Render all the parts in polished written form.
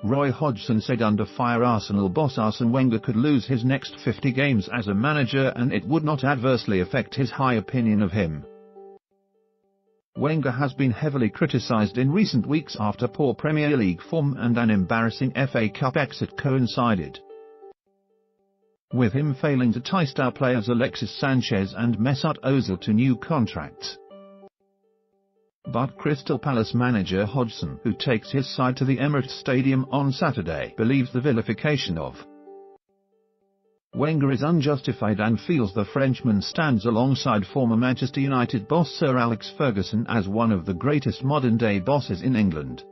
Roy Hodgson said under fire Arsenal boss Arsene Wenger could lose his next 50 games as a manager and it would not adversely affect his high opinion of him. Wenger has been heavily criticised in recent weeks after poor Premier League form and an embarrassing FA Cup exit coincided with him failing to tie star players Alexis Sanchez and Mesut Ozil to new contracts. But Crystal Palace manager Hodgson, who takes his side to the Emirates Stadium on Saturday, believes the vilification of Wenger is unjustified and feels the Frenchman stands alongside former Manchester United boss Sir Alex Ferguson as one of the greatest modern-day bosses in England.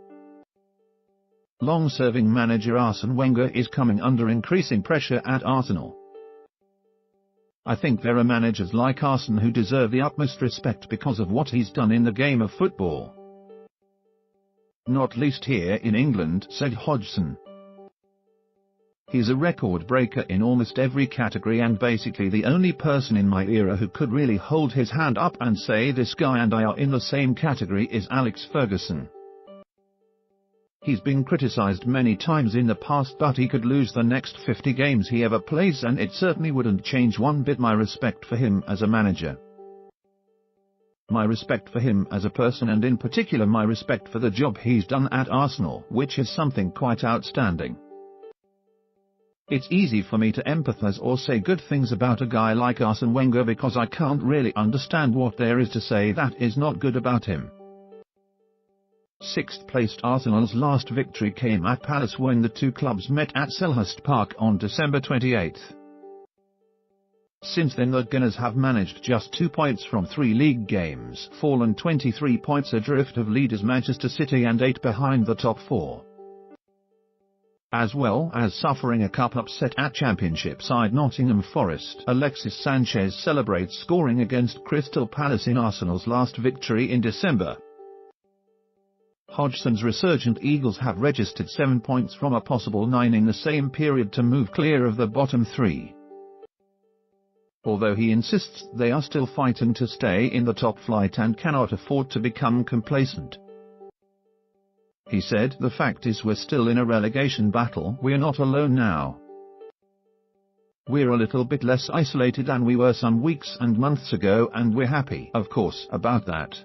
Long-serving manager Arsene Wenger is coming under increasing pressure at Arsenal. I think there are managers like Arsene who deserve the utmost respect because of what he's done in the game of football. Not least here in England, said Hodgson. He's a record breaker in almost every category and basically the only person in my era who could really hold his hand up and say this guy and I are in the same category is Alex Ferguson. He's been criticised many times in the past but he could lose the next 50 games he ever plays and it certainly wouldn't change one bit my respect for him as a manager. My respect for him as a person and in particular my respect for the job he's done at Arsenal, which is something quite outstanding. It's easy for me to empathise or say good things about a guy like Arsene Wenger because I can't really understand what there is to say that is not good about him. Sixth-placed Arsenal's last victory came at Palace when the two clubs met at Selhurst Park on December 28. Since then the Gunners have managed just 2 points from 3 league games, fallen 23 points adrift of leaders Manchester City and 8 behind the top 4. As well as suffering a cup upset at Championship side Nottingham Forest, Alexis Sanchez celebrates scoring against Crystal Palace in Arsenal's last victory in December. Hodgson's resurgent Eagles have registered 7 points from a possible 9 in the same period to move clear of the bottom 3. Although he insists they are still fighting to stay in the top flight and cannot afford to become complacent. He said, "The fact is we're still in a relegation battle, we're not alone now. We're a little bit less isolated than we were some weeks and months ago and we're happy, of course, about that.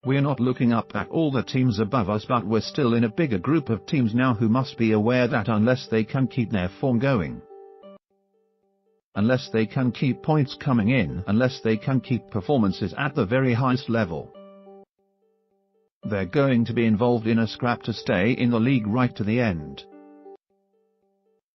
We're not looking up at all the teams above us but we're still in a bigger group of teams now who must be aware that unless they can keep their form going, unless they can keep points coming in, unless they can keep performances at the very highest level, they're going to be involved in a scrap to stay in the league right to the end."